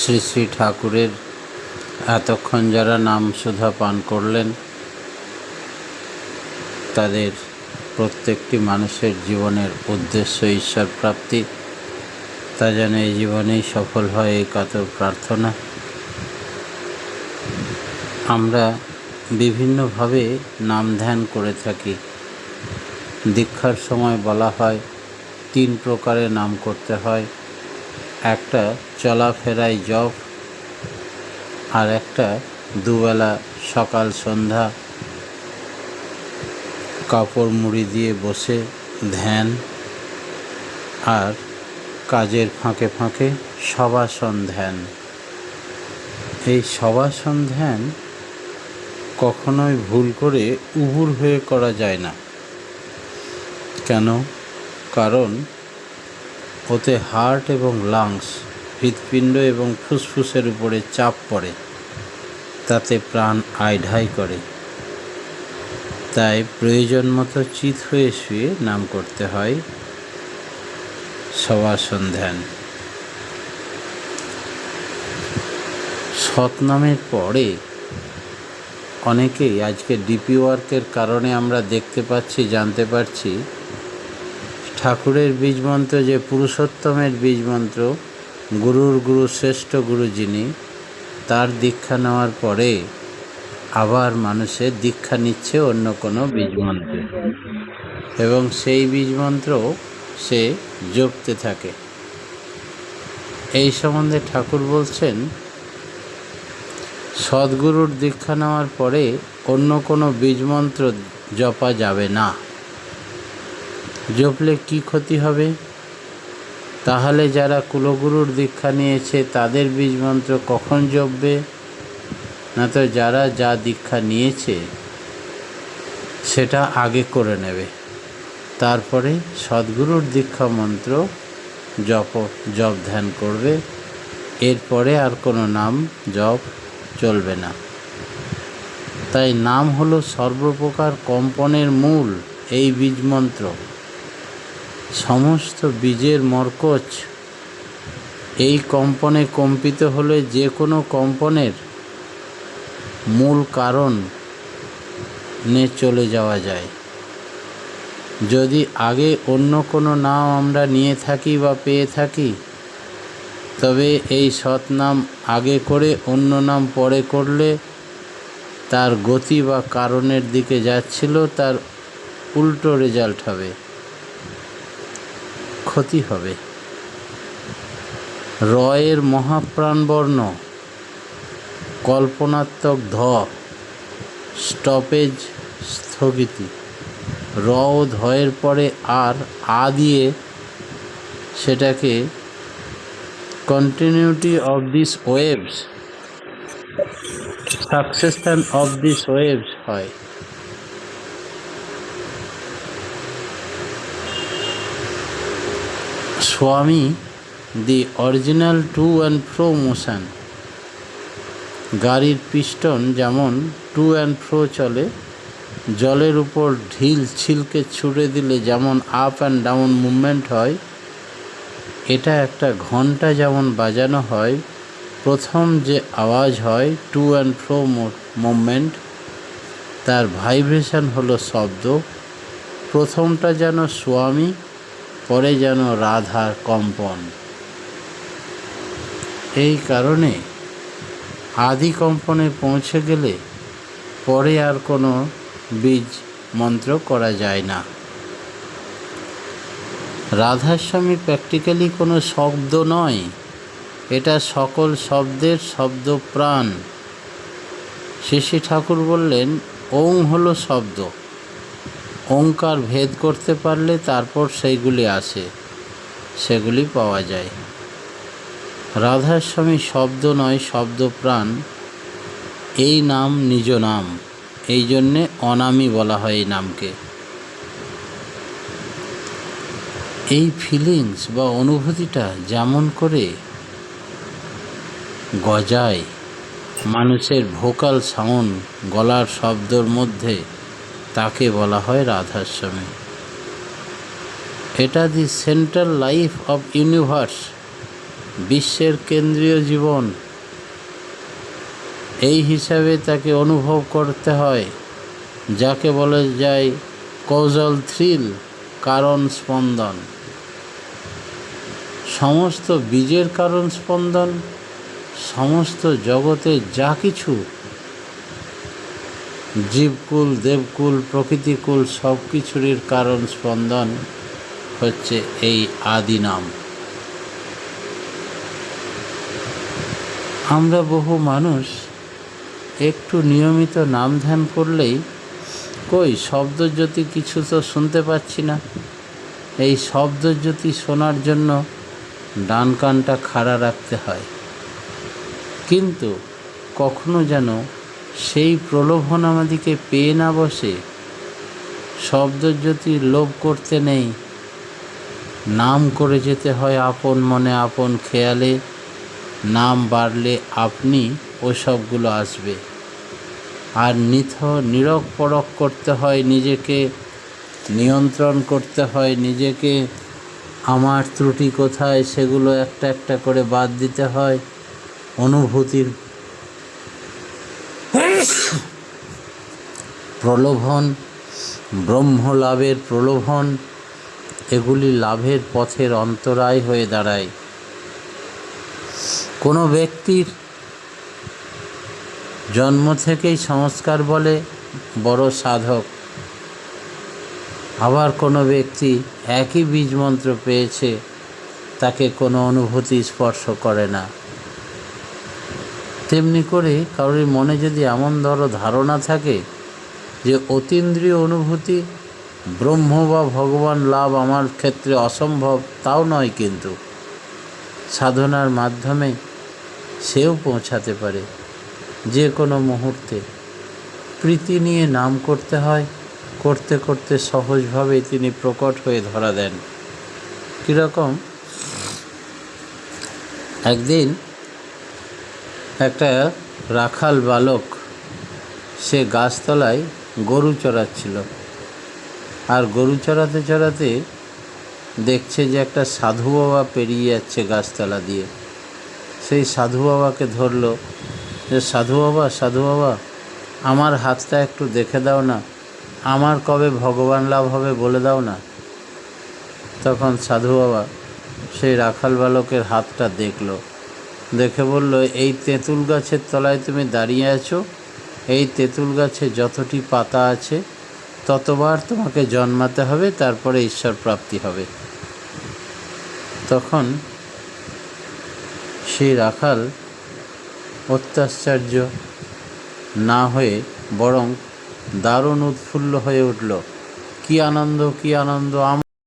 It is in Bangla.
শ্রী শ্রী ঠাকুরের এতক্ষণ যারা নাম সুধা পান করলেন তাদের প্রত্যেকটি মানুষের জীবনের উদ্দেশ্য ঈশ্বর প্রাপ্তি, তা যেন এই জীবনেই সফল হয় এই কাতর প্রার্থনা। আমরা বিভিন্নভাবে নাম ধ্যান করে থাকি। দীক্ষার সময় বলা হয় 3 প্রকারে নাম করতে হয়। একটা চলাফেরায় জপ, আর একটা দুবেলা সকাল সন্ধ্যা কাপড় মুড়ি দিয়ে বসে ধ্যান, আর কাজের ফাঁকে ফাঁকে শবাসন ধ্যান। এই শবাসন ধ্যান কখনোই ভুল করে উবুর হয়ে করা যায় না। কেন? কারণ ওতে হার্ট এবং লাংস, হৃৎপিণ্ড এবং ফুসফুসের উপরে চাপ পড়ে, তাতে প্রাণ আইঢাই করে। তাই প্রয়োজন মতো চিত হয়ে শুয়ে নাম করতে হয় শবাসন ধ্যান। সৎনামের পরে অনেকেই আজকে ডিপি ওয়ার্কের কারণে আমরা দেখতে পাচ্ছি, জানতে পারছি ঠাকুরের বীজমন্ত্র যে পুরুষোত্তমের বীজমন্ত্র, গুরুর গুরু শ্রেষ্ঠ গুরু যিনি, তার দীক্ষা নেওয়ার পরে আবার মানুষের দীক্ষা নিচ্ছে অন্য কোনো বীজমন্ত্রে, এবং সেই বীজমন্ত্র সে জপতে থাকে। এই সম্বন্ধে ঠাকুর বলছেন, সদ্গুরুর দীক্ষা নেওয়ার পরে অন্য কোনো বীজমন্ত্র জপা যাবে না। জপলে কি ক্ষতি হবে? তাহলে যারা কুলগুরুর দীক্ষা নিয়েছে তাদের বীজমন্ত্র কখন জপবে? না তো যারা যা দীক্ষা নিয়েছে সেটা আগে করে নেবে, তারপরে সদ্গুরুর দীক্ষা মন্ত্র জপ ধ্যান করবে। এরপরে আর কোনো নাম জপ চলবে না। তাই নাম হলো সর্বপ্রকার কম্পনের মূল। এই বীজমন্ত্র সমস্ত বীজের মরকজ এই কম্পনে কম্পিত হলে যে কোনো কম্পনের মূল কারণ চলে যাওয়া যায়। যদি আগে অন্য কোনো নাম আমরা নিয়ে থাকি বা পেয়ে থাকি, তবে এই সৎনাম আগে করে অন্য নাম পরে করলে তার গতি বা কারণের দিকে যাচ্ছিল, তার উল্টো রেজাল্ট হবে, ক্ষতি হবে। রয়ের মহাপ্রাণবর্ণ, কল্পনাত্মক ধ, স্টপেজ স্থগিতি, র ও ধয়ের পরে আর আ দিয়ে সেটাকে continuity of this waves, succession of this waves হয়। স্বামী the original to and fro motion. গাড়ির পিস্টন যেমন টু অ্যান্ড ফ্রো চলে, জলের উপর ঢিল ছিলকে ছুড়ে দিলে যেমন আপ অ্যান্ড ডাউন মুভমেন্ট হয়, এটা একটা ঘন্টা যেমন বাজানো হয়, প্রথম যে আওয়াজ হয় টু অ্যান্ড ফ্রো মুভমেন্ট, তার ভাইব্রেশন হলো শব্দ। প্রথমটা যেন স্বামী, পরে যেন রাধার কম্পন। এই কারণে আদি কম্পনে পৌঁছে গেলে পরে আর কোনো বীজ মন্ত্র করা যায় না। রাধাস্বামী প্র্যাকটিক্যালি কোনো শব্দ নয়, এটা সকল শব্দের শব্দ প্রাণ। শ্রী ঠাকুর বললেন, ওং হলো শব্দ, ওঙ্কার ভেদ করতে পারলে তারপর সেইগুলি আসে, সেগুলি পাওয়া যায়। রাধাস্বামী শব্দ নয়, শব্দ প্রাণ। এই নাম নিজ নাম, এই জন্যে অনামী বলা হয় এই নামকে। এই ফিলিংস বা অনুভূতিটা যেমন করে গজায় মানুষের ভোকাল সাউন্ড, গলার শব্দর মধ্যে, তাকে বলা হয় রাধাস্বামী। এটা the central life of universe. বিশ্বের কেন্দ্রীয় জীবন, এই হিসাবে তাকে অনুভব করতে হয়, যাকে বলা যায় কৌজাল থ্রিল, কারণ স্পন্দন। সমস্ত বীজের কারণ স্পন্দন, সমস্ত জগতে যা কিছু জীবকুল, দেবকুল, প্রকৃতিকুল সব কিছুরই কারণ স্পন্দন হচ্ছে এই আদি নাম। আমরা বহু মানুষ একটু নিয়মিত নাম ধ্যান করলেই কই শব্দজ্যোতি কিছু তো শুনতে পাচ্ছি না। এই শব্দজ্যোতি শোনার জন্য ডান কানটা খাড়া রাখতে হয়, কিন্তু কখনো যেন সেই প্রলোভন আমাদিকে পেয়ে না বসে। শব্দজ্যোতির লোভ করতে নেই, নাম করে যেতে হয় আপন মনে আপন খেয়ালে। নাম বাড়লে আপনি ওসবগুলো আসবে। আর নীরব পরখ করতে হয়, নিজেকে নিয়ন্ত্রণ করতে হয়, নিজেকে আমার ত্রুটি কোথায় সেগুলো একটা একটা করে বাদ দিতে হয়। অনুভূতির প্রলোভন, ব্রহ্মলাভের প্রলোভন, এগুলি লাভের পথের অন্তরায় হয়ে দাঁড়ায়। কোনো ব্যক্তির জন্ম থেকেই সংস্কার বলে বড় সাধক, আবার কোনো ব্যক্তি একই বীজ মন্ত্র পেয়েছে, তাকে কোনো অনুভূতি স্পর্শ করে না। তেমনি করে কারোর মনে যদি এমন ধারণা থাকে যে অতীন্দ্রিয় অনুভূতি, ব্রহ্ম বা ভগবান লাভ আমার ক্ষেত্রে অসম্ভব, তাও নয়, কিন্তু সাধনার মাধ্যমে সেও পৌঁছাতে পারে। যে কোনো মুহূর্তে প্রীতি নিয়ে নাম করতে হয়, করতে করতে সহজভাবে তিনি প্রকট হয়ে ধরা দেন। কীরকম, একদিন একটা রাখাল বালক সে গাছতলায় গরু চড়াচ্ছিল, আর গরু চড়াতে চড়াতে দেখছে যে একটা সাধু বাবা পেরিয়ে যাচ্ছে গাছতলা দিয়ে। সেই সাধু বাবাকে ধরল যে সাধু বাবা আমার হাতটা একটু দেখে দাও না, আমার কবে ভগবান লাভ হবে বলে দাও না। তখন সাধু বাবা সেই রাখাল বালকের হাতটা দেখল, দেখে বলল, এই তেঁতুল গাছের তলায় তুমি দাঁড়িয়ে আছো, এই তেঁতুল গাছে যতটি পাতা আছে ততবার তোমাকে জন্মাতে হবে, তারপরে ঈশ্বর প্রাপ্তি হবে। তখন সেই রাখাল অত্যাশ্চর্য না হয়ে বরং দারুণ উৎফুল্ল হয়ে উঠল। কি আনন্দ, কি আনন্দ!